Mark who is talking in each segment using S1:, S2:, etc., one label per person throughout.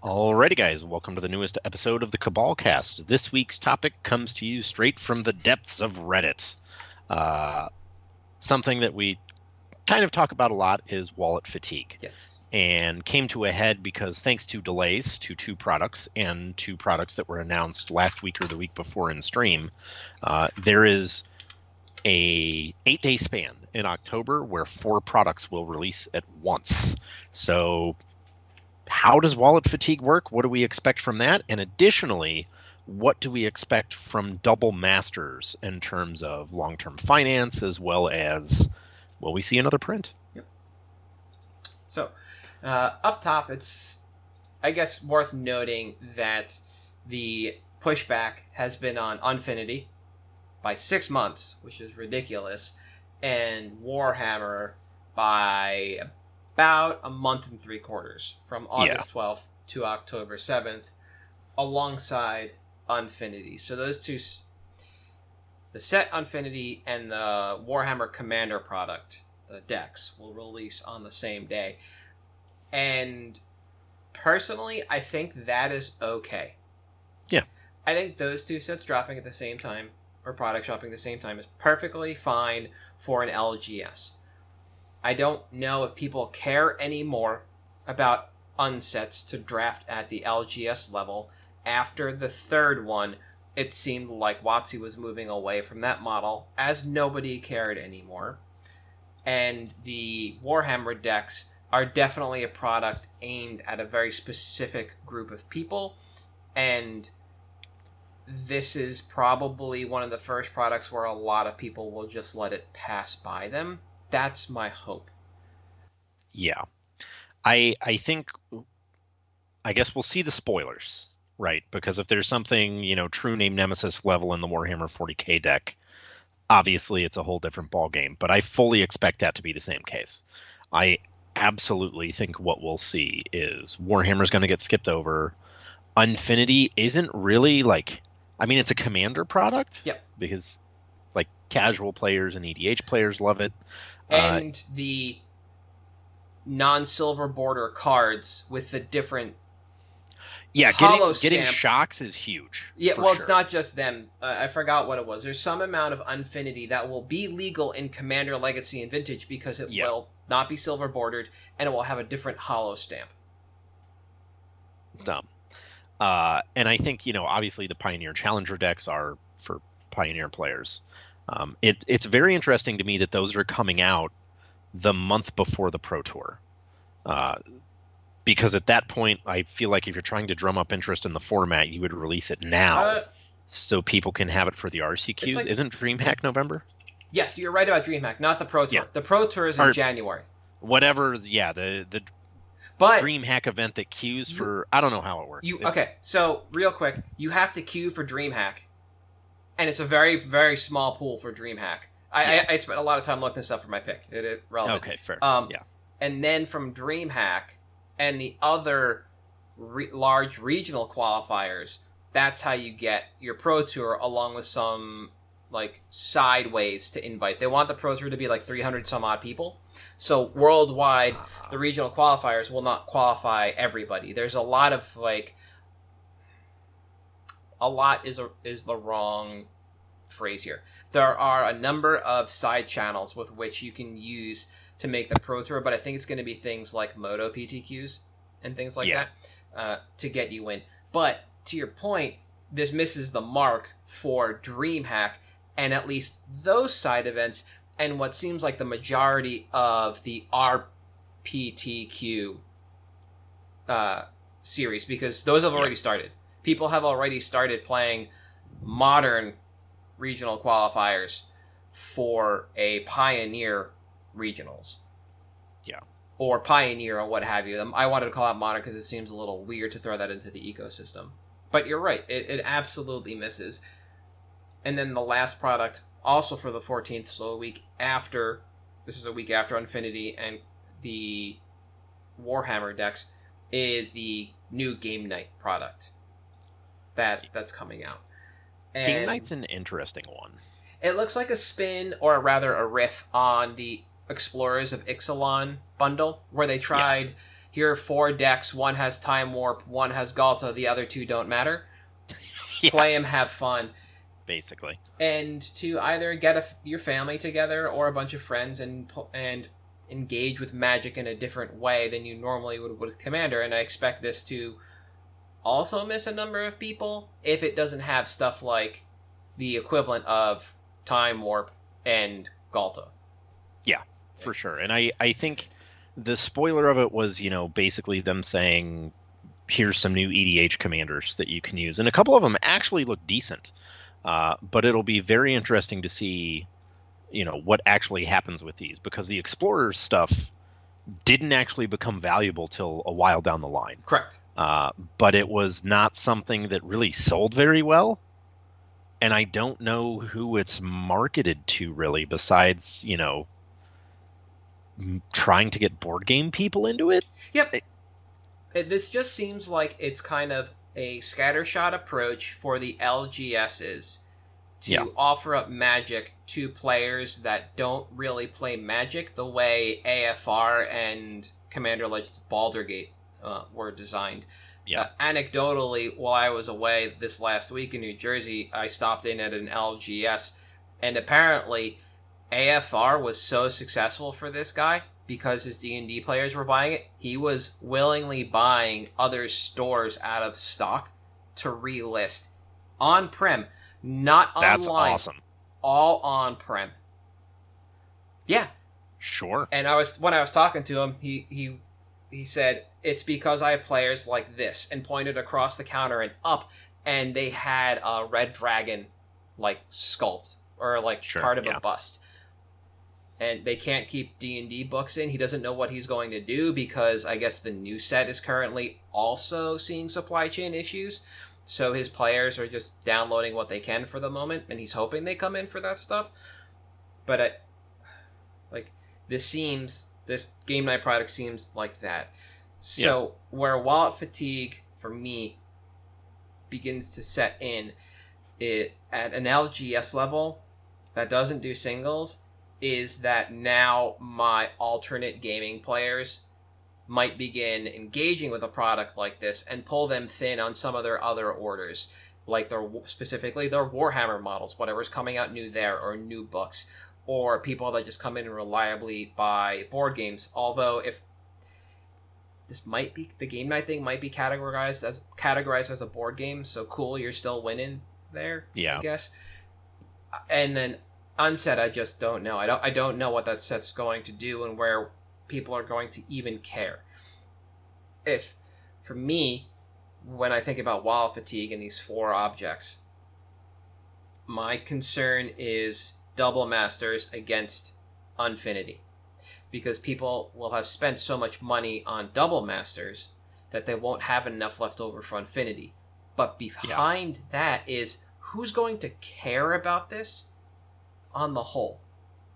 S1: Alrighty, guys, welcome to the newest episode of the Cabal Cast. This week's topic comes to you straight from the depths of Reddit. Something that we kind of talk about a lot is wallet fatigue.
S2: Yes.
S1: And came to a head because thanks to delays to two products and two products that were announced last week or the week before in stream, there is a 8-day span in October where 4 products will release at once. So how does wallet fatigue work? What do we expect from that? And additionally, what do we expect from double masters in terms of long-term finance, as well as, will we see another print?
S2: Yep. So, up top, it's, I guess, worth noting that the pushback has been on Unfinity by 6 months, which is ridiculous, and Warhammer by about a month and 3/4, from August 12th to October 7th, alongside Unfinity. So those two, the set Unfinity and the Warhammer Commander product, the decks, will release on the same day. And personally, I think that is okay.
S1: Yeah.
S2: I think those two sets dropping at the same time, or products dropping at the same time, is perfectly fine for an LGS. I don't know if people care anymore about unsets to draft at the LGS level. After the third one, it seemed like WotC was moving away from that model, as nobody cared anymore. And the Warhammer decks are definitely a product aimed at a very specific group of people, and this is probably one of the first products where a lot of people will just let it pass by them. That's my hope.
S1: Yeah. I think, I guess we'll see the spoilers, right? Because if there's something, true name Nemesis level in the Warhammer 40k deck, obviously it's a whole different ballgame. But I fully expect that to be the same case. I absolutely think what we'll see is Warhammer's going to get skipped over. Unfinity isn't really it's a commander product.
S2: Yep.
S1: Because casual players and EDH players love it.
S2: And the non-silver border cards with the different
S1: getting shocks is huge.
S2: Yeah, well, sure. It's not just them. I forgot what it was. There's some amount of Unfinity that will be legal in Commander, Legacy, and Vintage because it will not be silver bordered, and it will have a different holo stamp.
S1: Dumb. And I think, obviously the Pioneer Challenger decks are for Pioneer players. It's very interesting to me that those are coming out the month before the Pro Tour. Because at that point, I feel like if you're trying to drum up interest in the format, you would release it now so people can have it for the RCQs. Isn't DreamHack November?
S2: Yes, you're right about DreamHack, not the Pro Tour. Yeah. The Pro Tour is in January.
S1: Whatever, the DreamHack event that queues for... I don't know how it works.
S2: Okay, so real quick, you have to queue for DreamHack, and it's a very, very small pool for DreamHack. I spent a lot of time looking this up for my pick. It's relevant.
S1: Okay, fair.
S2: And then from DreamHack and the other large regional qualifiers, that's how you get your Pro Tour, along with some sideways to invite. They want the Pro Tour to be 300 some odd people. So worldwide, the regional qualifiers will not qualify everybody. There's a lot of a lot is the wrong phrase here. There are a number of side channels with which you can use to make the Pro Tour, but I think it's going to be things like Moto PTQs and things like that to get you in. But to your point, this misses the mark for DreamHack and at least those side events and what seems like the majority of the RPTQ series, because those have already started. People have already started playing modern regional qualifiers for a Pioneer regionals.
S1: Yeah.
S2: Or Pioneer or what have you. I wanted to call it modern because it seems a little weird to throw that into the ecosystem. But you're right. It absolutely misses. And then the last product, also for the 14th, so a week after, this is a week after Unfinity and the Warhammer decks, is the new Game Night product that's coming out. And
S1: Game Night's an interesting one.
S2: It looks like a spin, or rather a riff, on the Explorers of Ixalan bundle, where they tried here are 4 decks, one has Time Warp, one has Galta, the other 2 don't matter.
S1: Yeah.
S2: Play them, have fun.
S1: Basically.
S2: And to either get your family together or a bunch of friends and engage with Magic in a different way than you normally would with Commander. And I expect this to also miss a number of people if it doesn't have stuff like the equivalent of Time Warp and Galta.
S1: Yeah, for sure. And I think the spoiler of it was, basically them saying, here's some new EDH commanders that you can use. And a couple of them actually look decent. But it'll be very interesting to see, what actually happens with these, because the Explorers stuff didn't actually become valuable till a while down the line.
S2: Correct.
S1: But it was not something that really sold very well. And I don't know who it's marketed to really, besides, trying to get board game people into it.
S2: Yep. This just seems like it's kind of a scattershot approach for the LGSs to offer up Magic to players that don't really play Magic the way AFR and Commander Legends Baldur's Gate were designed.
S1: Yeah.
S2: Anecdotally, while I was away this last week in New Jersey, I stopped in at an LGS, and apparently AFR was so successful for this guy because his D&D players were buying it. He was willingly buying other stores out of stock to relist on-prem, not online.
S1: That's awesome.
S2: All on-prem. Yeah.
S1: Sure.
S2: And when I was talking to him, he said, it's because I have players like this, and pointed across the counter and up, and they had a red dragon sculpt or part of a bust. And they can't keep D&D books in. He doesn't know what he's going to do because I guess the new set is currently also seeing supply chain issues. So his players are just downloading what they can for the moment, and he's hoping they come in for that stuff. But this game night product seems like that. So where wallet fatigue for me begins to set in at an LGS level that doesn't do singles is that now my alternate gaming players might begin engaging with a product like this and pull them thin on some of their other orders, specifically their Warhammer models, whatever's coming out new there, or new books, or people that just come in and reliably buy board games. Although if this might be the game night thing, might be categorized as a board game, so cool, you're still winning there. Yeah, I guess. And then Unset, I just don't know. I don't know what that set's going to do and where people are going to even care. For me, when I think about wallet fatigue and these 4 objects, my concern is Double Masters against Unfinity, because people will have spent so much money on Double Masters that they won't have enough left over for Unfinity. But behind that is, who's going to care about this on the whole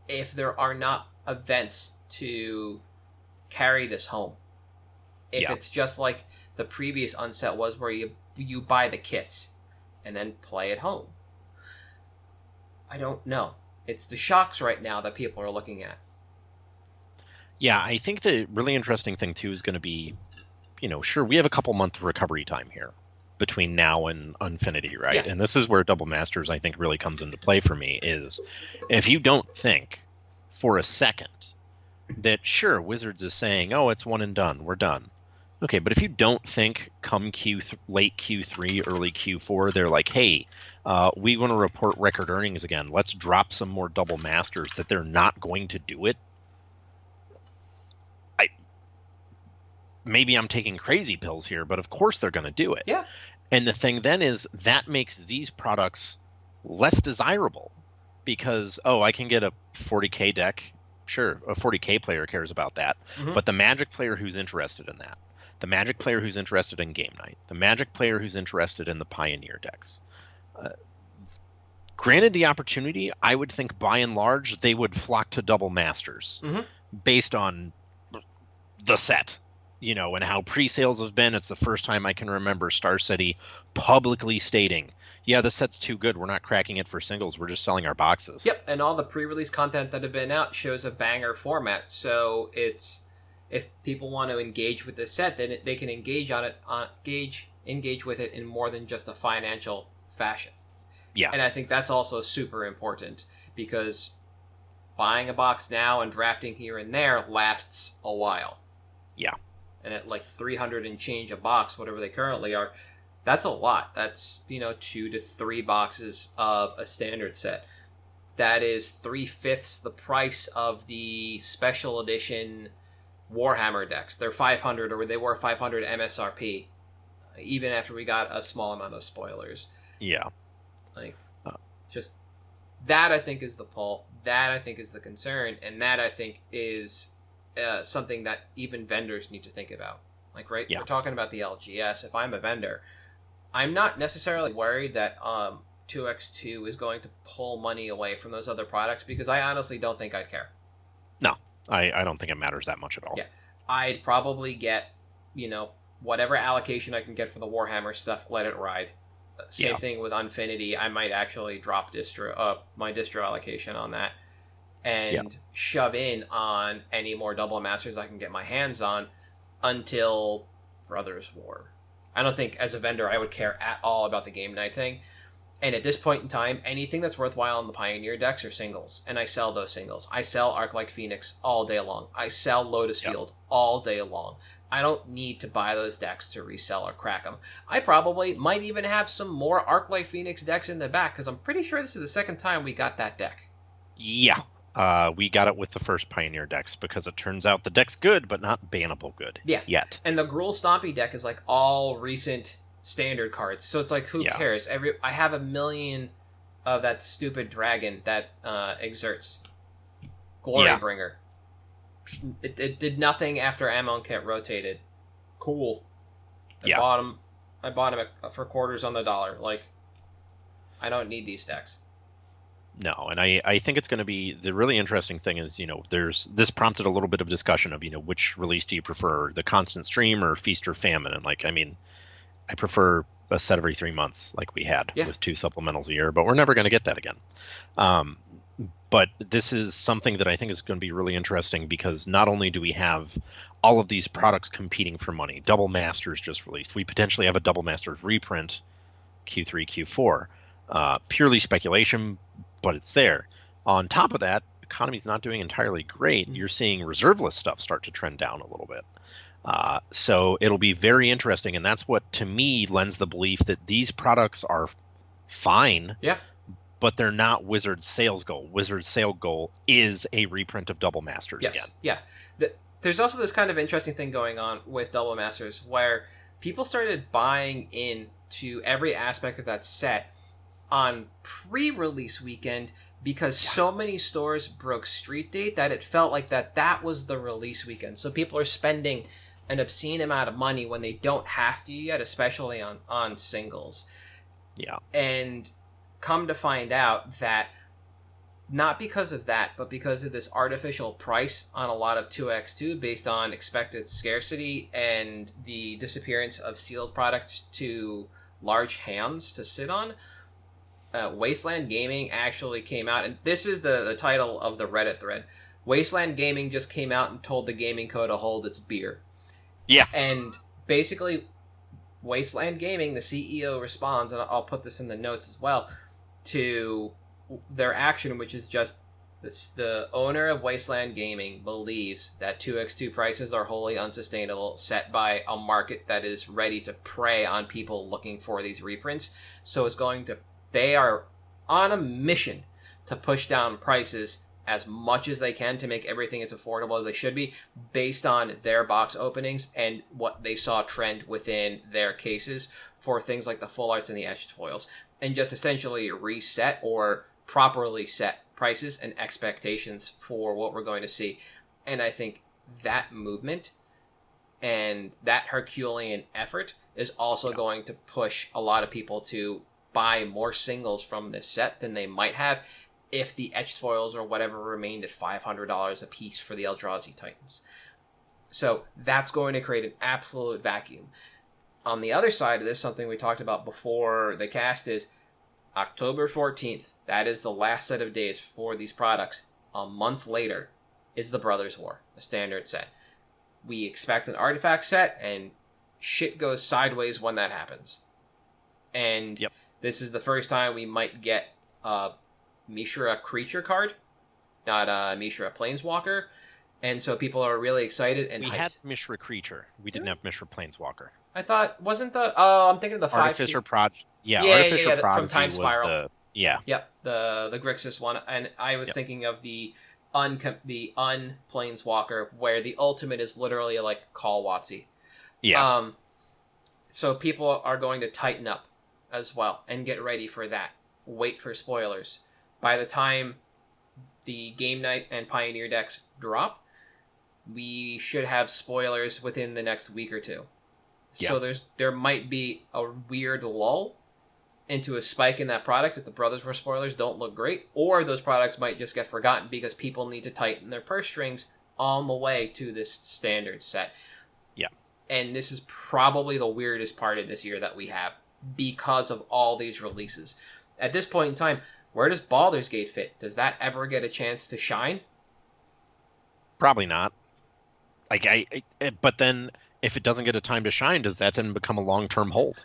S2: if there are not events to carry this home? If it's just like the previous Unset was, where you buy the kits and then play at home. I don't know. It's the shocks right now that people are looking at.
S1: Yeah, I think the really interesting thing too is going to be, sure, we have a couple month recovery time here between now and Unfinity, right? Yeah. And this is where Double Masters, I think, really comes into play for me, is if you don't think for a second that, sure, Wizards is saying, oh, it's one and done, we're done. Okay, but if you don't think come late Q3, early Q4, they're like, hey, we want to report record earnings again, let's drop some more Double Masters, that they're not going to do it. Maybe I'm taking crazy pills here, but of course they're going to do it.
S2: Yeah.
S1: And the thing then is that makes these products less desirable because, I can get a 40K deck. Sure, a 40K player cares about that. Mm-hmm. But the Magic player who's interested in that, the Magic player who's interested in Game Night, the Magic player who's interested in the Pioneer decks, granted the opportunity, I would think by and large they would flock to Double Masters based on the set. And how pre-sales have been. It's the first time I can remember Star City publicly stating, yeah, the set's too good, we're not cracking it for singles, we're just selling our boxes.
S2: Yep, and all the pre-release content that have been out shows a banger format, so it's if people want to engage with this set, then they can engage with it in more than just a financial fashion.
S1: Yeah.
S2: And I think that's also super important, because buying a box now and drafting here and there lasts a while.
S1: Yeah.
S2: And at like 300 and change a box, whatever they currently are, that's a lot. That's, 2 to 3 boxes of a standard set. That is 3/5 the price of the special edition Warhammer decks. They're 500, or they were 500 MSRP, even after we got a small amount of spoilers.
S1: Yeah.
S2: Like, just that, I think, is the pull. That, I think, is the concern, and that, I think, is something that even vendors need to think about. Like, right?
S1: Yeah.
S2: We're talking about the LGS. If I'm a vendor, I'm not necessarily worried that 2x2 is going to pull money away from those other products, because I honestly don't think I'd care.
S1: No, I don't think it matters that much at all.
S2: Yeah. I'd probably get, whatever allocation I can get for the Warhammer stuff, let it ride. Same thing with Unfinity. I might actually drop my distro allocation on that and shove in on any more Double Masters I can get my hands on until Brothers War. I don't think, as a vendor, I would care at all about the game night thing. And at this point in time, anything that's worthwhile in the Pioneer decks are singles, and I sell those singles. I sell Arc-like Phoenix all day long. I sell Lotus Field all day long. I don't need to buy those decks to resell or crack them. I probably might even have some more Arc-like Phoenix decks in the back, because I'm pretty sure this is the second time we got that deck.
S1: Yeah. We got it with the first Pioneer decks, because it turns out the deck's good, but not bannable good.
S2: Yeah.
S1: Yet.
S2: And the Gruul Stompy deck is like all recent standard cards, so it's like, who cares? I have a million of that stupid dragon that exerts Glorybringer. It did nothing after Amonkhet rotated. Cool. I bought him for quarters on the dollar. Like, I don't need these decks.
S1: No, and I think it's going to be, the really interesting thing is, this prompted a little bit of discussion of, which release do you prefer, the constant stream or Feast or Famine? And I prefer a set every 3 months like we had with 2 supplementals a year, but we're never going to get that again. But this is something that I think is going to be really interesting, because not only do we have all of these products competing for money, Double Masters just released. We potentially have a Double Masters reprint Q3, Q4. Purely speculation, but it's there. On top of that, economy's not doing entirely great. You're seeing reserveless stuff start to trend down a little bit. So it'll be very interesting, and that's what, to me, lends the belief that these products are fine.
S2: Yeah.
S1: But they're not Wizard's sales goal. Wizard's sale goal is a reprint of Double Masters again.
S2: Yeah. There's also this kind of interesting thing going on with Double Masters, where people started buying into every aspect of that set on pre-release weekend, because so many stores broke street date that it felt like that was the release weekend. So people are spending an obscene amount of money when they don't have to yet, especially on singles.
S1: Yeah.
S2: And come to find out that not because of that, but because of this artificial price on a lot of 2x2 based on expected scarcity and the disappearance of sealed products to large hands to sit on, Wasteland Gaming actually came out, and this is the title of the Reddit thread. Wasteland Gaming just came out and told the Gaming Co. to hold its beer.
S1: Yeah.
S2: And basically, Wasteland Gaming, the CEO responds, and I'll put this in the notes as well, to their action, which is just this: the owner of Wasteland Gaming believes that 2x2 prices are wholly unsustainable, set by a market that is ready to prey on people looking for these reprints. So they are on a mission to push down prices as much as they can to make everything as affordable as they should be, based on their box openings and what they saw trend within their cases for things like the full arts and the etched foils, and just essentially reset or properly set prices and expectations for what we're going to see. And I think that movement and that Herculean effort is also going to push a lot of people to buy more singles from this set than they might have if the etched foils or whatever remained at $500 a piece for the Eldrazi Titans. So that's going to create an absolute vacuum. On the other side of this, something we talked about before the cast is October 14th. That is the last set of days for these products. A month later is the Brothers War, the standard set. We expect an artifact set, and shit goes sideways when that happens. And this is the first time we might get a Mishra creature card, not a Mishra planeswalker. And so people are really excited and
S1: we
S2: hyped.
S1: had Mishra creature. We didn't have Mishra planeswalker.
S2: I thought, wasn't the... Oh, I'm thinking of the 5...
S1: Artificer Prodigy.
S2: Artificer
S1: Prodigy
S2: from Time Spiral.
S1: was the... Yeah.
S2: Yep, the Grixis one. And I was thinking of the un-planeswalker, where the ultimate is literally like Call WotC.
S1: Yeah.
S2: So people are going to tighten up as well and get ready for that. Wait for spoilers. By the time the Game Night and Pioneer decks drop, we should have spoilers within the next week or two.
S1: Yeah.
S2: So there might be a weird lull into a spike in that product if the Brothers War spoilers don't look great, or those products might just get forgotten because people need to tighten their purse strings on the way to this standard set.
S1: Yeah.
S2: And this is probably the weirdest part of this year that we have because of all these releases. At this point in time, where does Baldur's Gate fit? Does that ever get a chance to shine?
S1: Probably not. But then if it doesn't get a time to shine, does that then become a long-term hold?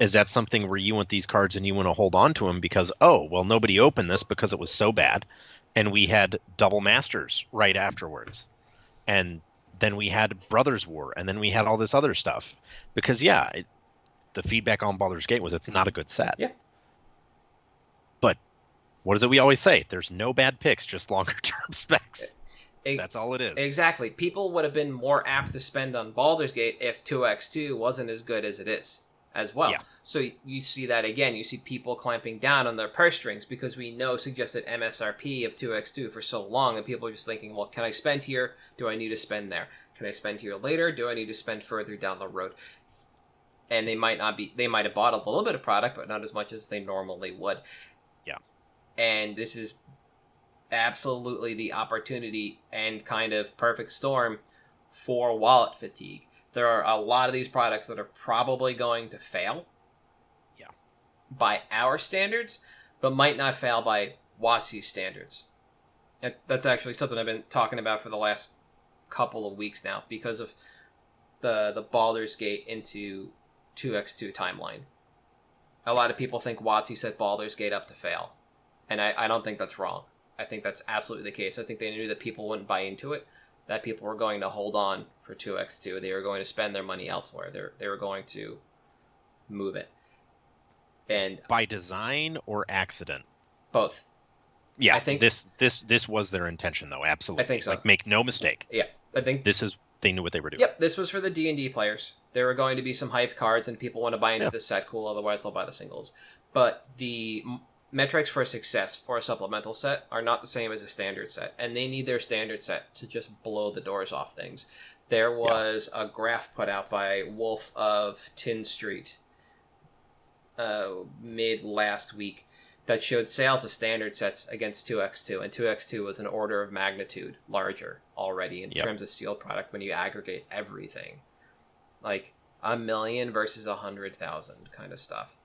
S1: Is that something where you want these cards and you want to hold on to them because, oh, well, nobody opened this because it was so bad, and we had Double Masters right afterwards, and then we had Brothers War, and then we had all this other stuff. Because, the feedback on Baldur's Gate was it's not a good set.
S2: Yeah.
S1: But what is it we always say? There's no bad picks, just longer-term specs. That's all it is.
S2: Exactly. People would have been more apt to spend on Baldur's Gate if 2x2 wasn't as good as it is as well.
S1: Yeah.
S2: So you see that again. You see people clamping down on their purse strings because we know suggested MSRP of 2x2 for so long, and people are just thinking, well, can I spend here? Do I need to spend there? Can I spend here later? Do I need to spend further down the road? And they might have bought a little bit of product, but not as much as they normally would.
S1: Yeah.
S2: And this is absolutely the opportunity and kind of perfect storm for wallet fatigue. There are a lot of these products that are probably going to fail by our standards, but might not fail by WotC's standards. That's actually something I've been talking about for the last couple of weeks now because of the Baldur's Gate into 2x2 timeline. A lot of people think WotC set Baldur's Gate up to fail, and I don't think that's wrong. I think that's absolutely the case. I think they knew that people wouldn't buy into it, that people were going to hold on for 2x2. They were going to spend their money elsewhere. They were going to move it. And
S1: by design or accident?
S2: Both.
S1: Yeah,
S2: I think
S1: this was their intention, though. Absolutely.
S2: I think so.
S1: Like, make no mistake.
S2: Yeah, I think
S1: they knew what they were doing.
S2: Yep, this was for the D&D players. There were going to be some hype cards, and people want to buy into the set. Cool, otherwise they'll buy the singles. But the metrics for success for a supplemental set are not the same as a standard set, and they need their standard set to just blow the doors off things. There was a graph put out by Wolf of Tin Street mid last week that showed sales of standard sets against 2x2, and 2x2 was an order of magnitude larger already in terms of sealed product when you aggregate everything. Like 1 million versus 100,000 kind of stuff.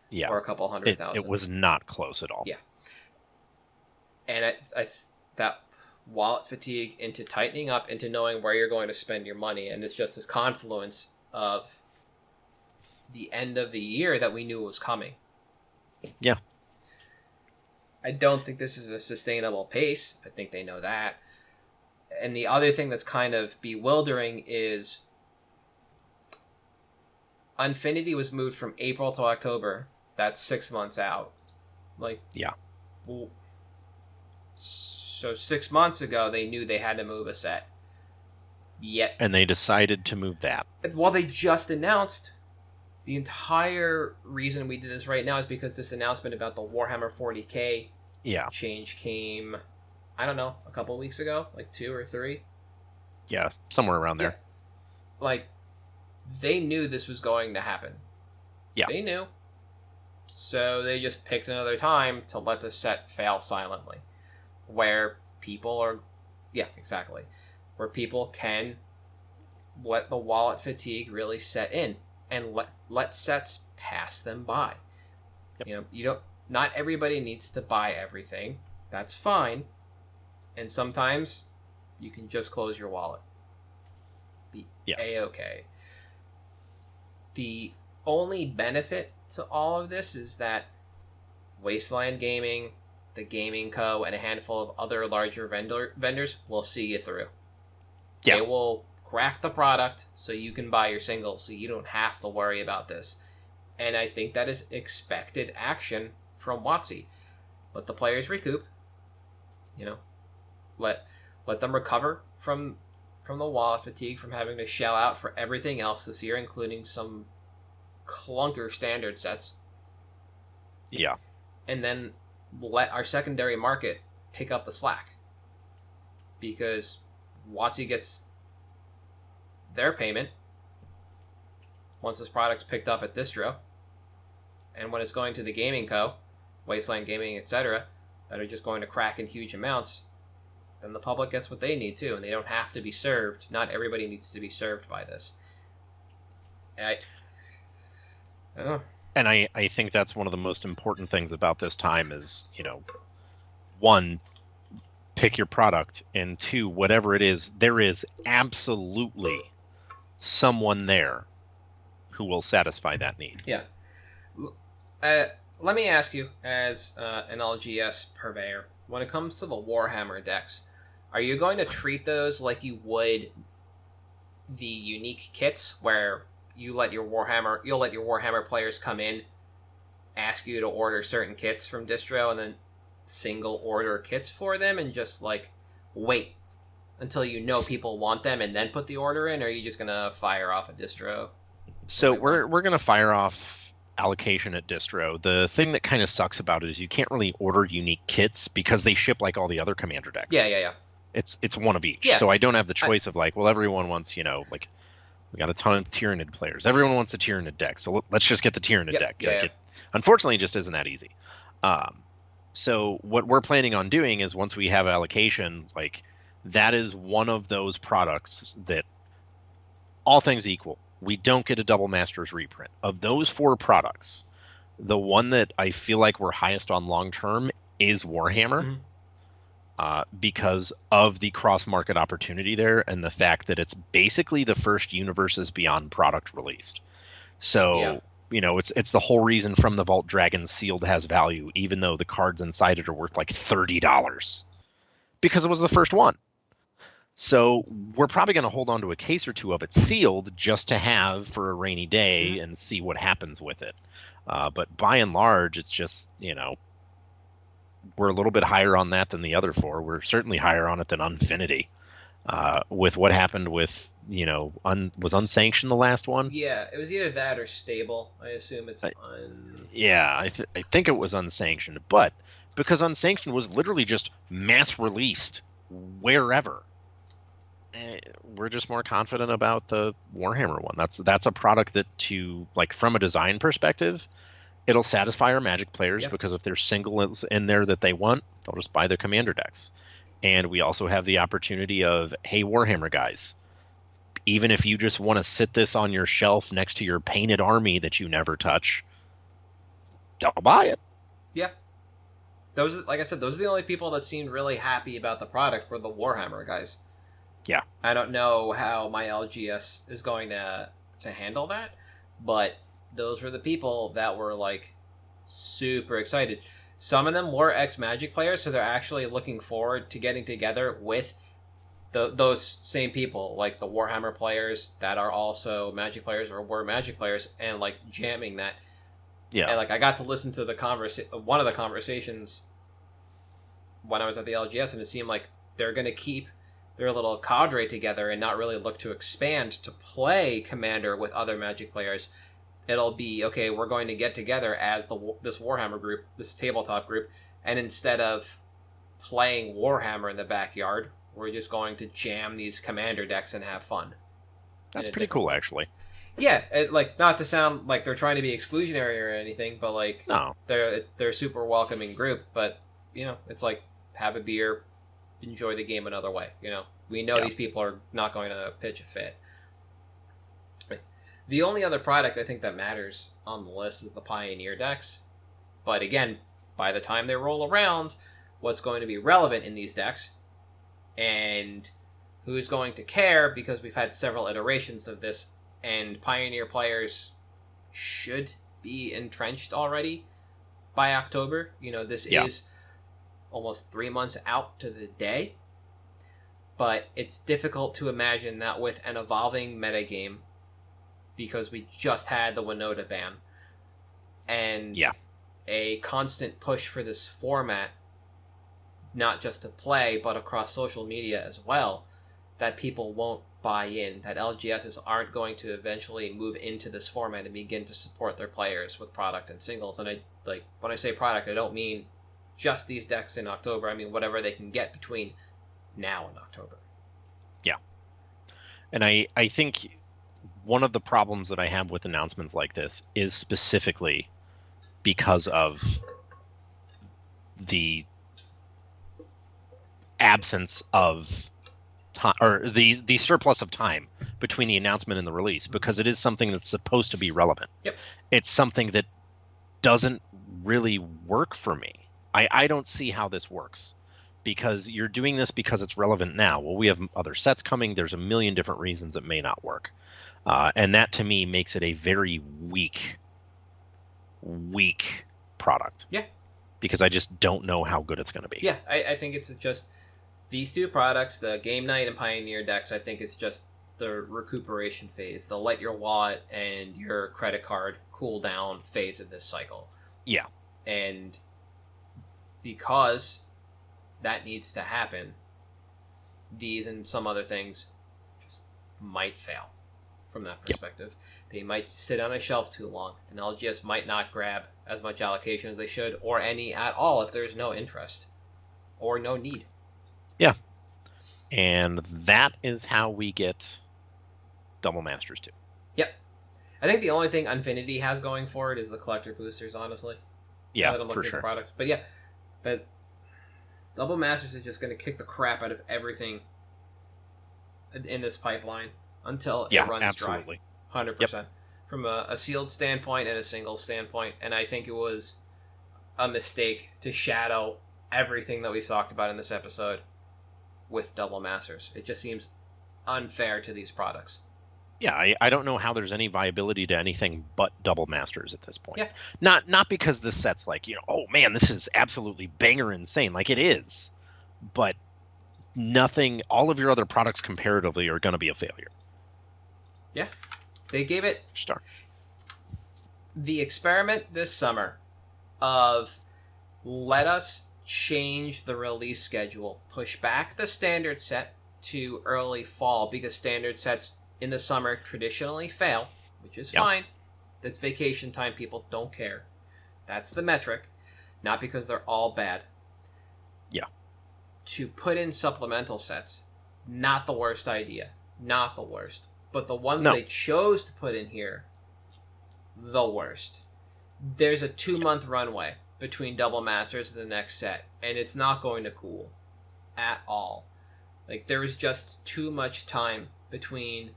S1: Yeah.
S2: Or a couple 100,000.
S1: It was not close at all.
S2: Yeah. And that wallet fatigue into tightening up, into knowing where you're going to spend your money, and it's just this confluence of the end of the year that we knew was coming.
S1: Yeah.
S2: I don't think this is a sustainable pace. I think they know that. And the other thing that's kind of bewildering is Unfinity was moved from April to October. That's 6 months out. So 6 months ago, they knew they had to move a set.
S1: And they decided to move that.
S2: Well, they just announced. The entire reason we did this right now is because this announcement about the Warhammer 40k change came, I don't know, a couple weeks ago, like 2 or 3.
S1: Yeah, somewhere around there.
S2: Yeah. Like, they knew this was going to happen.
S1: Yeah.
S2: They knew. So they just picked another time to let the set fail silently. Where people are... Yeah, exactly. Where people can let the wallet fatigue really set in. And let sets pass them by.
S1: Yep.
S2: Not everybody needs to buy everything. That's fine. And sometimes you can just close your wallet. Be
S1: Yeah.
S2: A-okay. The only benefit to all of this is that Wasteland Gaming, the Gaming Co., and a handful of other larger vendors will see you through.
S1: Yeah.
S2: They will crack the product so you can buy your singles, so you don't have to worry about this. And I think that is expected action from WotC. Let the players recoup. Let them recover from the wallet fatigue, from having to shell out for everything else this year, including some clunker standard sets.
S1: Yeah.
S2: And then let our secondary market pick up the slack. Because WotC gets their payment once this product's picked up at distro. And when it's going to the Gaming Co., Wasteland Gaming, etc., that are just going to crack in huge amounts, then the public gets what they need too, and they don't have to be served. Not everybody needs to be served by this. I don't know.
S1: And I think that's one of the most important things about this time is, one, pick your product, and two, whatever it is, there is absolutely someone there who will satisfy that need.
S2: Yeah. Let me ask you, as an LGS purveyor, when it comes to the Warhammer decks, are you going to treat those like you would the unique kits, where you'll let your Warhammer players come in, ask you to order certain kits from distro, and then single order kits for them, and just wait until people want them and then put the order in? Or are you just gonna fire off a distro?
S1: So we're gonna fire off allocation at distro. The thing that kind of sucks about it is you can't really order unique kits because they ship like all the other commander decks.
S2: Yeah.
S1: It's one of each.
S2: Yeah.
S1: So I don't have the choice of everyone wants, we got a ton of Tyranid players. Everyone wants the Tyranid deck. So let's just get the Tyranid deck. Unfortunately, it just isn't that easy. So what we're planning on doing is, once we have allocation, that is one of those products that, all things equal, we don't get a Double Masters reprint. Of those 4 products, the one that I feel like we're highest on long term is Warhammer. Because of the cross-market opportunity there, and the fact that it's basically the first Universes Beyond product released. So, it's the whole reason From the Vault Dragon sealed has value, even though the cards inside it are worth $30. Because it was the first one. So we're probably going to hold on to a case or two of it sealed just to have for a rainy day and see what happens with it. But by and large, it's just, we're a little bit higher on that than the other 4. We're certainly higher on it than Unfinity. With what happened with, was Unsanctioned the last one?
S2: Yeah, it was either that or Stable. I assume it's
S1: Yeah, I think it was Unsanctioned. But because Unsanctioned was literally just mass released wherever, we're just more confident about the Warhammer one. That's a product that, from a design perspective, it'll satisfy our Magic players, because if there's singles in there that they want, they'll just buy their commander decks. And we also have the opportunity of, hey, Warhammer guys, even if you just want to sit this on your shelf next to your painted army that you never touch, I'll buy it.
S2: Yeah. Those, like I said, those are the only people that seemed really happy about the product were the Warhammer guys.
S1: Yeah.
S2: I don't know how my LGS is going to handle that, but those were the people that were super excited. Some of them were ex-Magic players, so they're actually looking forward to getting together with those same people, like the Warhammer players that are also Magic players or were Magic players, and jamming that.
S1: Yeah.
S2: And I got to listen to one of the conversations when I was at the LGS, and it seemed like they're going to keep their little cadre together and not really look to expand to play Commander with other Magic players. It'll be, okay, we're going to get together as this Warhammer group, this tabletop group, and instead of playing Warhammer in the backyard, we're just going to jam these Commander decks and have fun.
S1: That's pretty cool, actually.
S2: Yeah, not to sound like they're trying to be exclusionary or anything, but
S1: no,
S2: they're a super welcoming group. But it's have a beer, enjoy the game another way. We know these people are not going to pitch a fit. The only other product I think that matters on the list is the Pioneer decks. But again, by the time they roll around, what's going to be relevant in these decks and who's going to care, because we've had several iterations of this, and Pioneer players should be entrenched already by October. This is almost 3 months out to the day, but it's difficult to imagine that with an evolving metagame, because we just had the Winota ban, and a constant push for this format, not just to play, but across social media as well, that people won't buy in, that LGSs aren't going to eventually move into this format and begin to support their players with product and singles. And when I say product, I don't mean just these decks in October. I mean whatever they can get between now and October.
S1: Yeah. And I think one of the problems that I have with announcements like this is specifically because of the absence of time, or the surplus of time between the announcement and the release, because it is something that's supposed to be relevant.
S2: Yep.
S1: It's something that doesn't really work for me. I don't see how this works, because you're doing this because it's relevant now. Well, we have other sets coming. There's a million different reasons it may not work. And that to me makes it a very weak product.
S2: Yeah.
S1: Because I just don't know how good it's going to be.
S2: Yeah, I think it's just these two products, the Game Night and Pioneer decks. I think it's just the recuperation phase, the let your wallet and your credit card cool down phase of this cycle.
S1: Yeah.
S2: And because that needs to happen, these and some other things just might fail from that perspective. Yep. They might sit on a shelf too long, and LGS might not grab as much allocation as they should, or any at all if there's no interest or no need.
S1: Yeah. And that is how we get Double Masters 2.
S2: Yep. I think the only thing Infinity has going for it is the collector boosters, honestly.
S1: Yeah, for sure.
S2: Product. But yeah, but Double Masters is just going to kick the crap out of everything in this pipeline until it runs
S1: absolutely.
S2: Dry. 100%. Yep. From a sealed standpoint and a single standpoint. And I think it was a mistake to shadow everything that we've talked about in this episode with Double Masters. It just seems unfair to these products.
S1: Yeah, I don't know how there's any viability to anything but Double Masters at this point.
S2: Yeah.
S1: Not because this set's like, oh man, this is absolutely banger insane. Like it is. But nothing, all of your other products comparatively are going to be a failure.
S2: Yeah. They gave it
S1: Star.
S2: The experiment this summer of let us change the release schedule, push back the standard set to early fall, because standard sets in the summer traditionally fail, which is fine. That's vacation time. People don't care. That's the metric. Not because they're all bad.
S1: Yeah.
S2: To put in supplemental sets, not the worst idea. Not the worst. But the ones they chose to put in here, the worst. There's a 2-month runway between Double Masters and the next set, and it's not going to cool at all. Like, there was just too much time between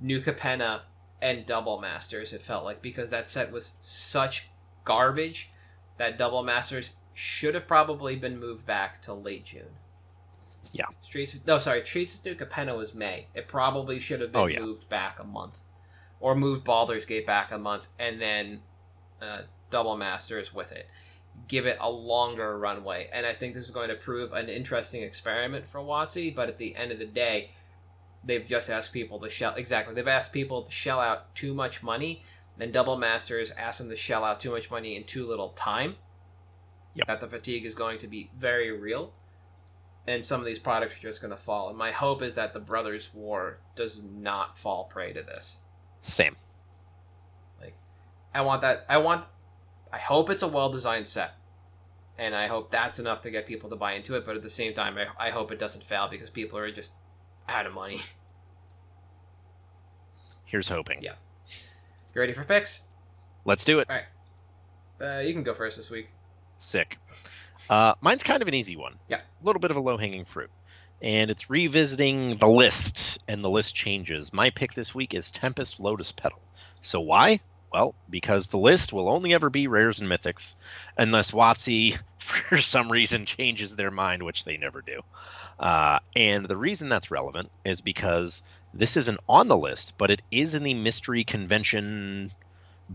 S2: New Capenna and Double Masters, it felt like, because that set was such garbage that Double Masters should have probably been moved back to late June.
S1: Yeah.
S2: Treats of New Capenna was May. It probably should have been moved back a month. Or moved Baldur's Gate back a month, and then Double Masters with it. Give it a longer runway. And I think this is going to prove an interesting experiment for WotC, but at the end of the day, they've just asked people to they've asked people to shell out too much money, then Double Masters asked them to shell out too much money in too little time.
S1: Yep.
S2: That the fatigue is going to be very real, and some of these products are just going to fall. And my hope is that the Brothers War does not fall prey to this.
S1: Same.
S2: Like, I hope it's a well-designed set, and I hope that's enough to get people to buy into it, but at the same time, I hope it doesn't fail, because people are just out of money.
S1: Here's hoping.
S2: Yeah. You ready for picks?
S1: Let's do it.
S2: All right. You can go first this week.
S1: Sick. Mine's kind of an easy one.
S2: Yeah.
S1: A little bit of a low-hanging fruit. And it's revisiting the list, and the list changes. My pick this week is Tempest Lotus Petal. So why? Well, because the list will only ever be rares and mythics unless WotC, for some reason, changes their mind, which they never do. And the reason that's relevant is because this isn't on the list, but it is in the mystery convention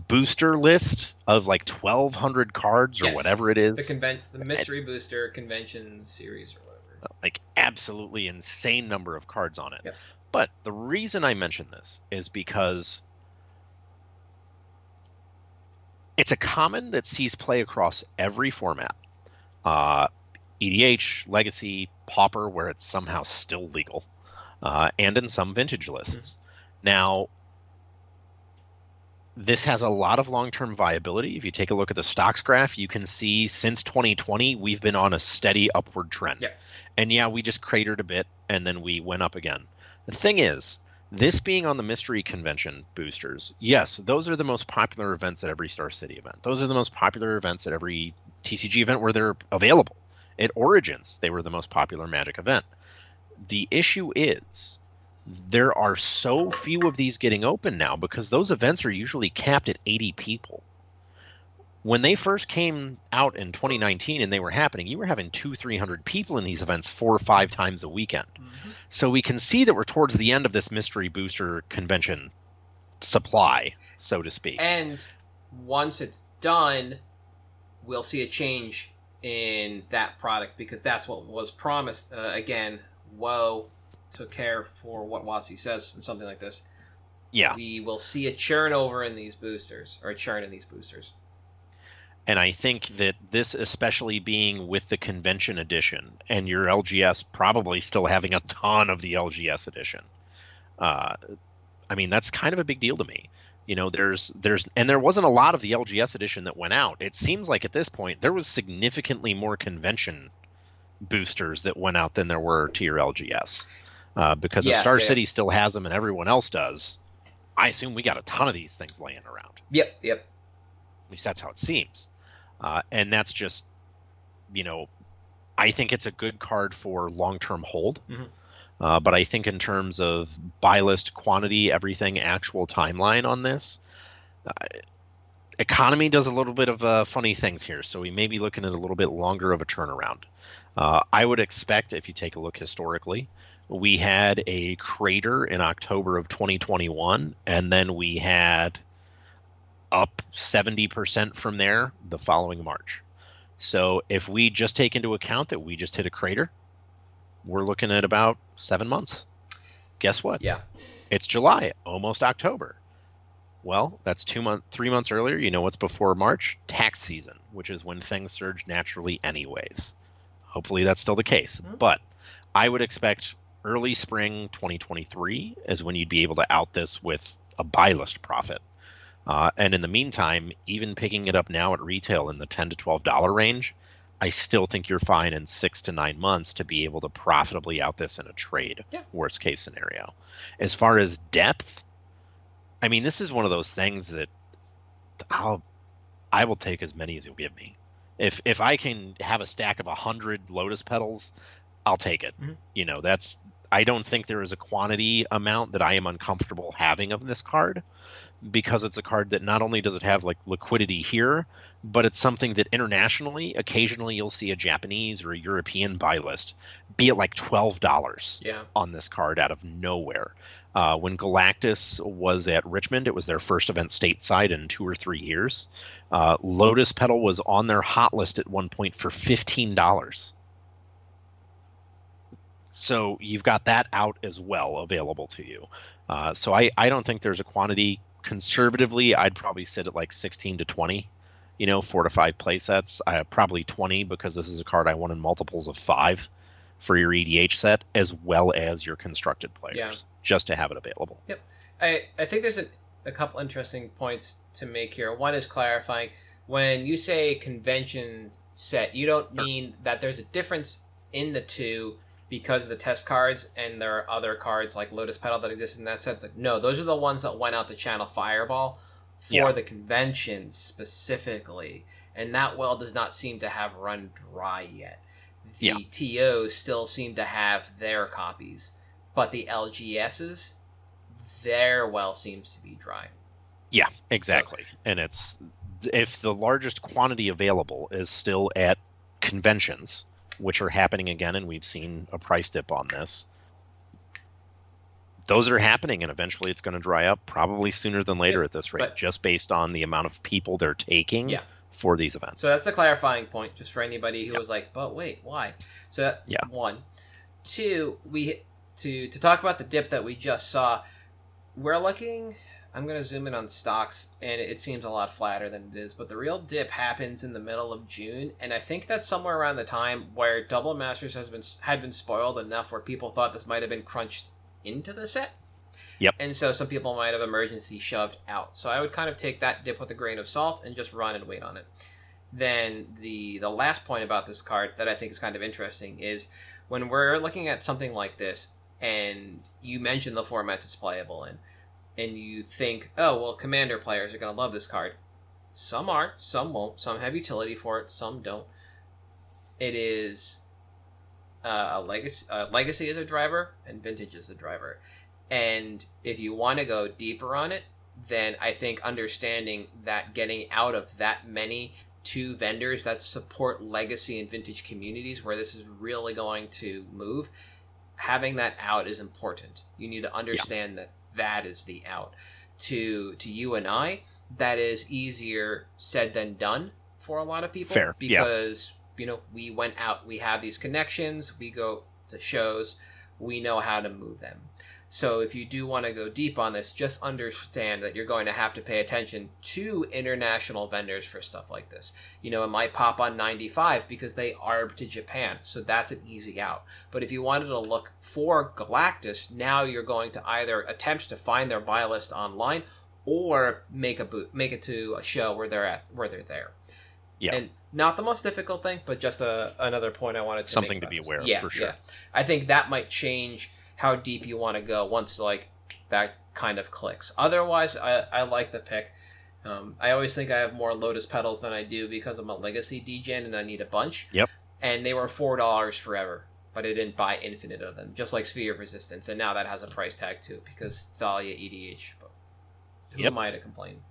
S1: booster list of like 1,200 cards or
S2: Yes,
S1: whatever it is.
S2: the mystery booster convention series or whatever.
S1: Like absolutely insane number of cards on it.
S2: Yep.
S1: But the reason I mention this is because it's a common that sees play across every format. EDH, Legacy, Pauper, where it's somehow still legal, and in some vintage lists. Now, this has a lot of long-term viability. If you take a look at the stocks graph, you can see since 2020, we've been on a steady upward trend.
S2: Yep.
S1: And yeah, we just cratered a bit, and then we went up again. The thing is, this being on the mystery convention boosters, yes, those are the most popular events at every Star City event. Those are the most popular events at every TCG event where they're available. At Origins, they were the most popular Magic event. The issue is there are so few of these getting open now because those events are usually capped at 80 people. When they first came out in 2019 and they were happening, you were having 200-300 people in these events 4 or 5 times a weekend. Mm-hmm. So we can see that we're towards the end of this mystery booster convention supply, so to speak.
S2: And once it's done, we'll see a change in that product because that's what was promised. Again, woe took care for what WotC says and something like this.
S1: Yeah.
S2: We will see a churn over in these boosters, or a churn in these boosters.
S1: And I think that this, especially being with the convention edition and your LGS probably still having a ton of the LGS edition, I mean, that's kind of a big deal to me. You know, and there wasn't a lot of the LGS edition that went out. It seems like at this point there was significantly more convention boosters that went out than there were to your LGS. Because if Star City still has them and everyone else does, I assume we got a ton of these things laying around.
S2: Yep.
S1: At least that's how it seems. And that's just, you know, I think it's a good card for long-term hold. Mm-hmm. But I think in terms of buy list quantity, everything, actual timeline on this, economy does a little bit of funny things here. So we may be looking at a little bit longer of a turnaround. I would expect, if you take a look historically, we had a crater in October of 2021, and then we had up 70% from there the following March. So if we just take into account that we just hit a crater, we're looking at about 7 months. Guess what?
S2: Yeah.
S1: It's July, almost October. Well, that's 3 months earlier. You know what's before March? Tax season, which is when things surge naturally anyways. Hopefully that's still the case. Mm-hmm. But I would expect early spring 2023 is when you'd be able to out this with a buy list profit. And in the meantime, even picking it up now at retail in the $10 to $12 range, I still think you're fine in 6 to 9 months to be able to profitably out this in a trade, worst case scenario. As far as depth, I mean, this is one of those things that I will take as many as you'll give me. If I can have a stack of 100 Lotus Petals, I'll take it. Mm-hmm. You know, I don't think there is a quantity amount that I am uncomfortable having of this card, because it's a card that not only does it have like liquidity here, but it's something that internationally, occasionally you'll see a Japanese or a European buy list be at like $12 on this card out of nowhere. When Galactus was at Richmond, it was their first event stateside in 2 or 3 years. Lotus Petal was on their hot list at one point for $15. So you've got that out as well available to you. So I don't think there's a quantity. Conservatively, I'd probably sit at like 16 to 20, 4 to 5 play sets. Probably 20 because this is a card I want in multiples of 5 for your EDH set as well as your constructed players, just to have it available.
S2: Yep. I think there's a couple interesting points to make here. One is clarifying. When you say convention set, you don't mean that there's a difference in the two because of the test cards, and there are other cards like Lotus Petal that exist in that set. It's like, no, those are the ones that went out to Channel Fireball for the conventions specifically, and that well does not seem to have run dry yet. The TOs still seem to have their copies, but the LGSs, their well seems to be dry.
S1: Yeah,
S2: So
S1: exactly. And it's if the largest quantity available is still at conventions, which are happening again, and we've seen a price dip on this. Those are happening, and eventually it's going to dry up, probably sooner than later at this rate,
S2: but
S1: just based on the amount of people they're taking
S2: yeah.
S1: for these
S2: So
S1: events.
S2: that's a clarifying point, just for anybody who
S1: Yep.
S2: was like, "But wait, why?" So that,
S1: Yeah.
S2: one, two, we to talk about the dip that we just saw. We're looking. I'm going to zoom in on stocks, and it seems a lot flatter than it is. But the real dip happens in the middle of June, and I think that's somewhere around the time where Double Masters had been spoiled enough, where people thought this might have been crunched into the set.
S1: Yep.
S2: And so some people might have emergency shoved out. So I would kind of take that dip with a grain of salt and just run and wait on it. Then the last point about this card that I think is kind of interesting is when we're looking at something like this, and you mention the formats it's playable in, and you think, oh, well, Commander players are going to love this card. Some are, some won't. Some have utility for it, some don't. It is a legacy. Legacy is a driver, and Vintage is a driver. And if you want to go deeper on it, then I think understanding that getting out of that many two vendors that support legacy and vintage communities where this is really going to move, having that out is important. You need to understand that that is the out. To you and I, that is easier said than done for a lot of people.
S1: Fair.
S2: Because we went out, we have these connections, we go to shows, we know how to move them. So if you do want to go deep on this, just understand that you're going to have to pay attention to international vendors for stuff like this. It might pop on 95 because they arb to Japan, so that's an easy out. But if you wanted to look for Galactus, now you're going to either attempt to find their buy list online or make it to a show where they're there.
S1: Yeah.
S2: And not the most difficult thing, but just another point I wanted to
S1: Something
S2: make
S1: to be
S2: this.
S1: aware of,
S2: Yeah,
S1: for sure.
S2: Yeah. I think that might change how deep you want to go once that kind of clicks. Otherwise, I like the pick. I always think I have more Lotus Petals than I do because I'm a Legacy degen and I need a bunch.
S1: Yep.
S2: And they were $4 forever, but I didn't buy infinite of them, just like Sphere of Resistance. And now that has a price tag too because Thalia EDH. But who am I to complain?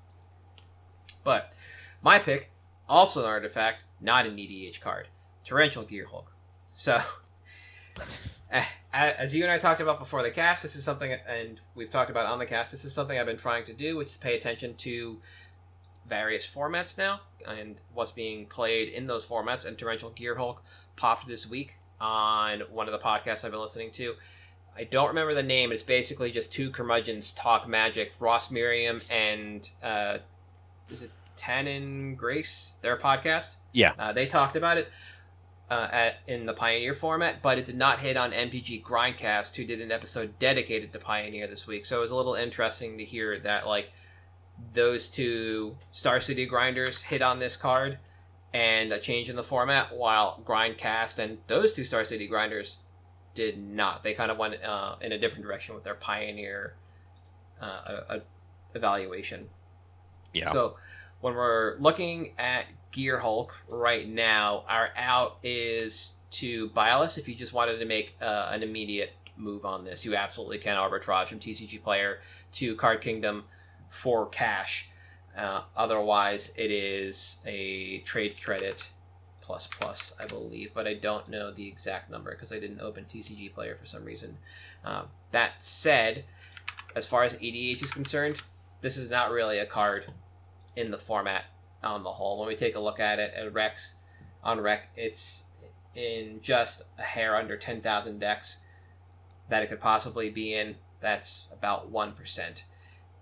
S2: But my pick, also an artifact, not an EDH card, Torrential Gearhulk. So as you and I talked about before the cast, this is something, and we've talked about on the cast, this is something I've been trying to do, which is pay attention to various formats now and what's being played in those formats. And Torrential Gearhulk popped this week on one of the podcasts I've been listening to. I don't remember the name. It's basically just two curmudgeons talk magic. Ross Miriam and is it Tannen Grace, their podcast?
S1: Yeah.
S2: They talked about it in the Pioneer format, but it did not hit on MTG Grindcast, who did an episode dedicated to Pioneer this week. So it was a little interesting to hear that those two Star City grinders hit on this card and a change in the format, while Grindcast and those two Star City grinders did not. They kind of went in a different direction with their Pioneer evaluation.
S1: Yeah.
S2: So when we're looking at Gearhulk right now, our out is to Bylus. If you just wanted to make an immediate move on this, you absolutely can arbitrage from TCG Player to Card Kingdom for cash. Otherwise, it is a trade credit plus, I believe, but I don't know the exact number because I didn't open TCG Player for some reason. That said, as far as EDH is concerned, this is not really a card in the format on the whole. When we take a look at it at Rec, it's in just a hair under 10,000 decks that it could possibly be in. That's about 1%.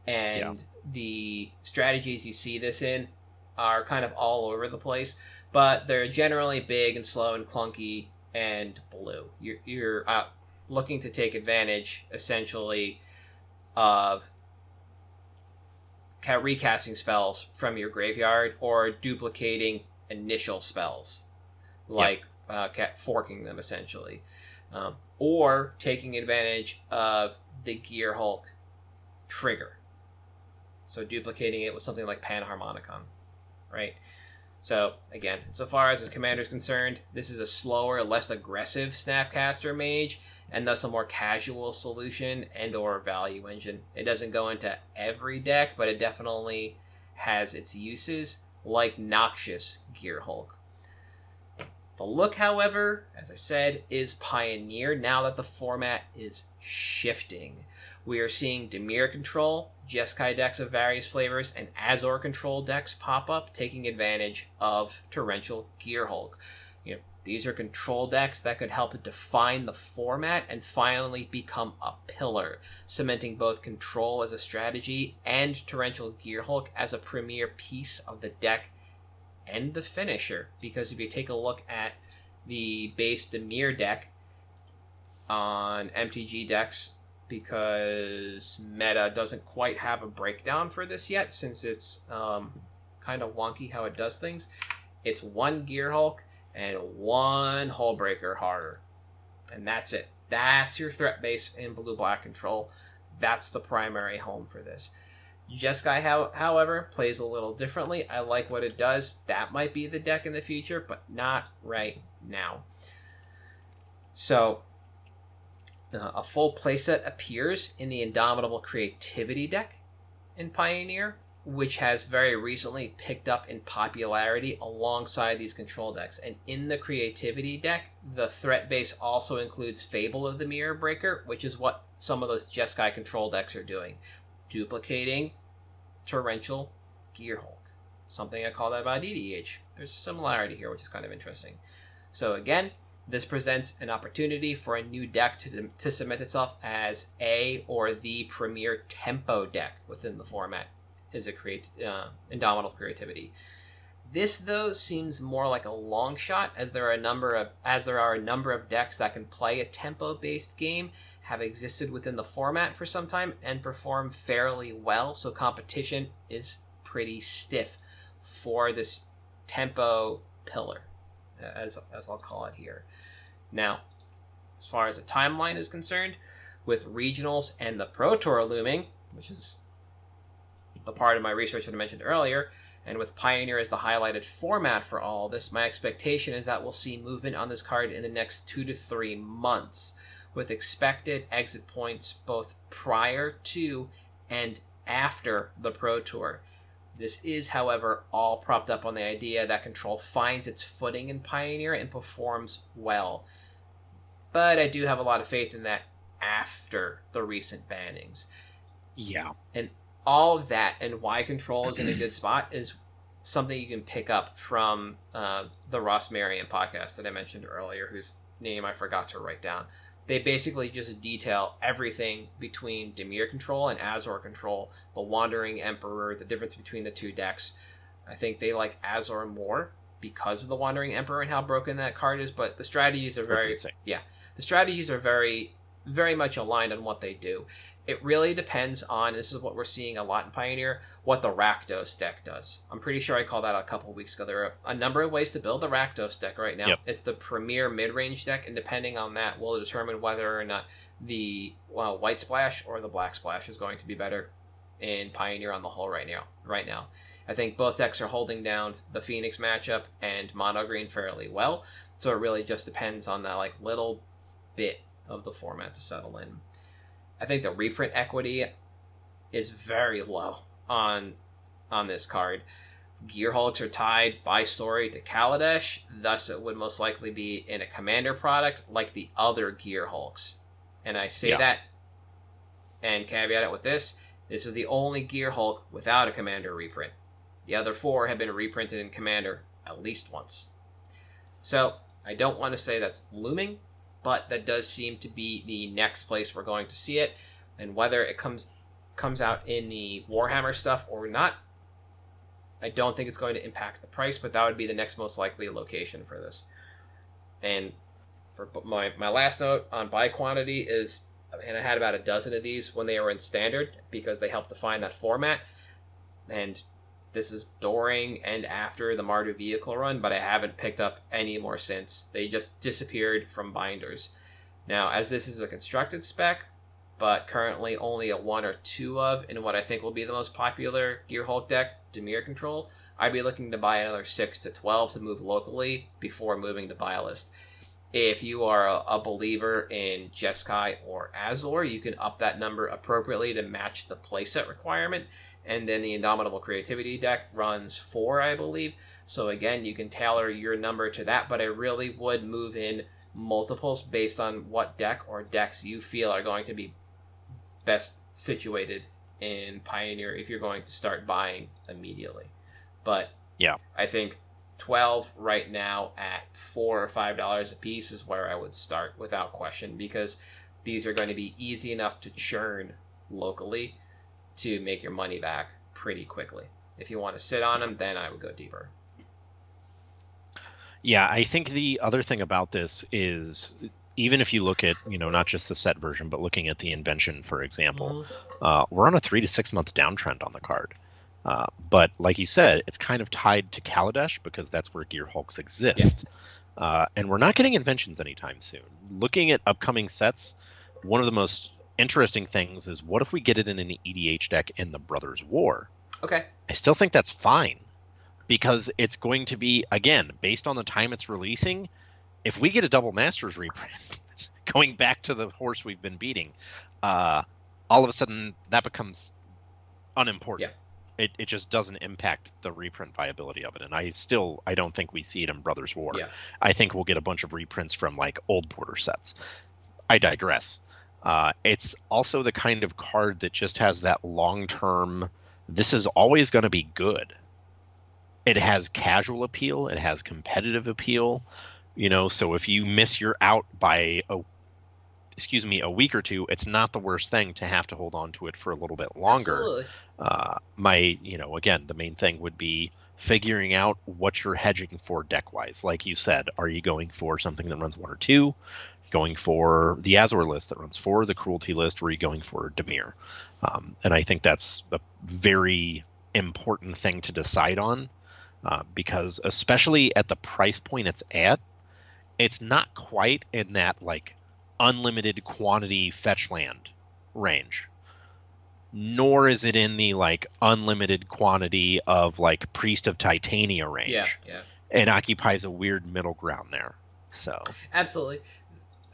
S2: And the strategies you see this in are kind of all over the place, but they're generally big and slow and clunky and blue. You're out looking to take advantage, essentially, of recasting spells from your graveyard or duplicating initial spells, like forking them, essentially. Or taking advantage of the Gearhulk trigger. So duplicating it with something like Panharmonicon, right? So, again, insofar as the commander is concerned, this is a slower, less aggressive Snapcaster Mage, and thus a more casual solution and or value engine. It doesn't go into every deck, but it definitely has its uses, like Noxious Gearhulk. The look, however, as I said, is Pioneer now that the format is shifting. We are seeing Dimir control, Jeskai decks of various flavors, and Azor control decks pop up, taking advantage of Torrential Gearhulk. These are control decks that could help define the format and finally become a pillar, cementing both control as a strategy and Torrential Gearhulk as a premier piece of the deck and the finisher. Because if you take a look at the base Dimir deck on MTG Decks, because meta doesn't quite have a breakdown for this yet, since it's kind of wonky how it does things. It's one Gearhulk and one Hullbreaker Horror, and that's it. That's your threat base in blue-black control. That's the primary home for this. Jeskai, however, plays a little differently. I like what it does. That might be the deck in the future, but not right now. So, a full playset appears in the Indomitable Creativity deck in Pioneer, which has very recently picked up in popularity alongside these control decks. And in the Creativity deck, the threat base also includes Fable of the Mirror Breaker, which is what some of those Jeskai control decks are doing. Duplicating Torrential Gearhulk. Something I call that about DDH. There's a similarity here, which is kind of interesting. So again, this presents an opportunity for a new deck to cement itself as a or the premier tempo deck within the format. Is a Indomitable Creativity. This, though, seems more like a long shot, as there are a number of decks that can play a tempo-based game, have existed within the format for some time, and perform fairly well. So competition is pretty stiff for this tempo pillar, as I'll call it here. Now, as far as the timeline is concerned, with regionals and the Pro Tour looming, which is the part of my research that I mentioned earlier, and with Pioneer as the highlighted format for all this, my expectation is that we'll see movement on this card in the next 2 to 3 months, with expected exit points both prior to and after the Pro Tour. This is, however, all propped up on the idea that control finds its footing in Pioneer and performs well. But I do have a lot of faith in that after the recent bannings.
S1: Yeah.
S2: And all of that and why control is in a good spot is something you can pick up from the Ross Marion podcast that I mentioned earlier, whose name I forgot to write down. They basically just detail everything between Dimir control and Azor control, the Wandering Emperor, the difference between the two decks. I think they like Azor more because of the Wandering Emperor and how broken that card is, but the strategies are very much aligned on what they do. It really depends on, this is what we're seeing a lot in Pioneer, what the Rakdos deck does. I'm pretty sure I called that out a couple weeks ago. There are a number of ways to build the Rakdos deck right now. Yep. It's the premier mid-range deck, and depending on that, will determine whether or not the White Splash or the Black Splash is going to be better in Pioneer on the whole right now. I think both decks are holding down the Phoenix matchup and Mono Green fairly well, so it really just depends on that little bit of the format to settle in. I think the reprint equity is very low on this card. Gearhulks are tied by story to Kaladesh, thus it would most likely be in a commander product like the other Gearhulks. And I say that and caveat it with this is the only Gearhulk without a commander reprint. The other 4 have been reprinted in commander at least once. So I don't want to say that's looming, but that does seem to be the next place we're going to see it. And whether it comes out in the Warhammer stuff or not, I don't think it's going to impact the price, but that would be the next most likely location for this. And for my last note on buy quantity is, and I had about a dozen of these when they were in standard because they helped define that format. And this is during and after the Mardu vehicle run, but I haven't picked up any more since. They just disappeared from binders. Now, as this is a constructed spec, but currently only a 1 or 2 of in what I think will be the most popular Gearhulk deck, Dimir control, I'd be looking to buy another 6 to 12 to move locally before moving to buy a list. If you are a believer in Jeskai or Azor, you can up that number appropriately to match the playset requirement. And then the Indomitable Creativity deck runs 4, I believe. So again, you can tailor your number to that, but I really would move in multiples based on what deck or decks you feel are going to be best situated in Pioneer if you're going to start buying immediately. But
S1: yeah,
S2: I think 12 right now at $4 or $5 a piece is where I would start without question, because these are going to be easy enough to churn locally to make your money back pretty quickly. If you want to sit on them, then I would go deeper.
S1: Yeah, I think the other thing about this is, even if you look at, not just the set version, but looking at the invention, for example, we're on a 3 to 6 month downtrend on the card. But like you said, it's kind of tied to Kaladesh because that's where Gear Hulks exist. Yeah. And we're not getting inventions anytime soon. Looking at upcoming sets, one of the most interesting things is, what if we get it in an EDH deck in the Brothers War?
S2: Okay.
S1: I still think that's fine, because it's going to be, again, based on the time it's releasing, if we get a Double Masters reprint, going back to the horse we've been beating, all of a sudden that becomes unimportant.
S2: Yeah.
S1: It just doesn't impact the reprint viability of it. And I don't think we see it in Brothers War.
S2: Yeah.
S1: I think we'll get a bunch of reprints from like old Porter sets. I digress. It's also the kind of card that just has that long-term, this is always going to be good. It has casual appeal. It has competitive appeal. So if you miss your out by a week or two, it's not the worst thing to have to hold on to it for a little bit longer.
S2: Absolutely.
S1: Again, the main thing would be figuring out what you're hedging for deck-wise. Like you said, are you going for something that runs 1 or 2? Going for the Azor list that runs 4, the Cruelty list, or are you going for Dimir? And I think that's a very important thing to decide on, because especially at the price point it's at, it's not quite in that like unlimited quantity fetch land range, nor is it in the like unlimited quantity of like Priest of Titania range.
S2: Yeah.
S1: It occupies a weird middle ground there. So
S2: absolutely,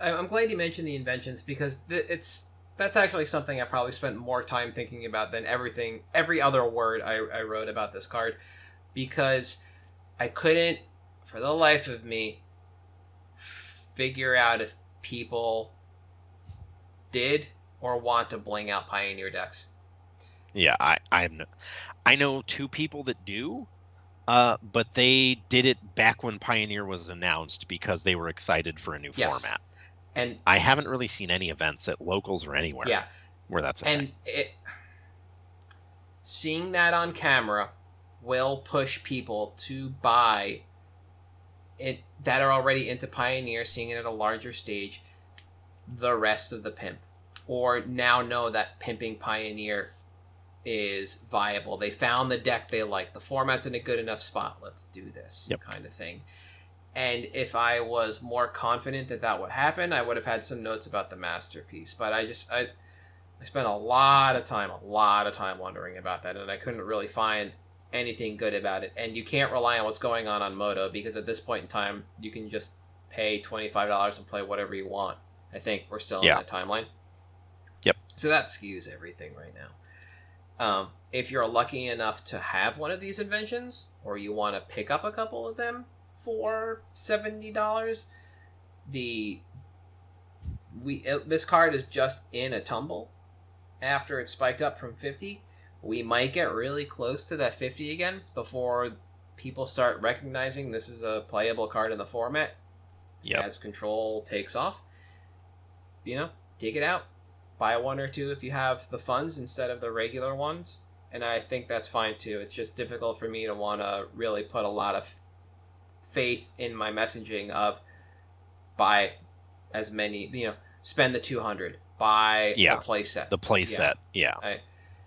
S2: I'm glad you mentioned the inventions, because that's actually something I probably spent more time thinking about than every other word I wrote about this card, because I couldn't, for the life of me, figure out if people did or want to bling out Pioneer decks.
S1: Yeah, I know 2 people that do, but they did it back when Pioneer was announced because they were excited for a new format.
S2: And
S1: I haven't really seen any events at locals or anywhere where that's a thing.
S2: Seeing that on camera will push people to buy it that are already into Pioneer, seeing it at a larger stage, the rest of the pimp, or now know that pimping Pioneer is viable. They found the deck they like. The format's in a good enough spot. Let's do this kind of thing. And if I was more confident that would happen, I would have had some notes about the Masterpiece. But I spent a lot of time wondering about that, and I couldn't really find anything good about it. And you can't rely on what's going on Moto, because at this point in time, you can just pay $25 and play whatever you want. I think we're still in that timeline.
S1: Yep.
S2: So that skews everything right now. If you're lucky enough to have one of these inventions, or you want to pick up a couple of them for $70, this card is just in a tumble after it spiked up from 50. We might get really close to that 50 again before people start recognizing this is a playable card in the format. As Control takes off. Dig it out. Buy 1 or 2 if you have the funds instead of the regular ones. And I think that's fine too. It's just difficult for me to want to really put a lot of faith in my messaging of buy as many, spend the $200, buy the playset.
S1: The playset,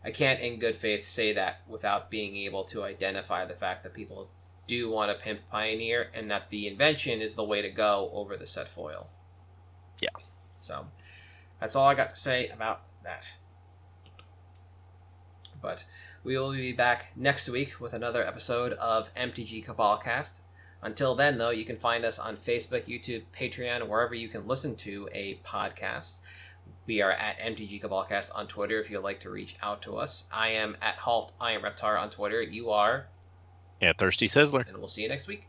S2: I can't in good faith say that without being able to identify the fact that people do want to pimp Pioneer, and that the invention is the way to go over the set foil.
S1: Yeah.
S2: So that's all I got to say about that. But we will be back next week with another episode of MTG Cabalcast. Until then, though, you can find us on Facebook, YouTube, Patreon, wherever you can listen to a podcast. We are at MTG Cabalcast on Twitter if you'd like to reach out to us. I am at Halt, I am Reptar on Twitter. You are
S1: at Thirsty Sizzler.
S2: And we'll see you next week.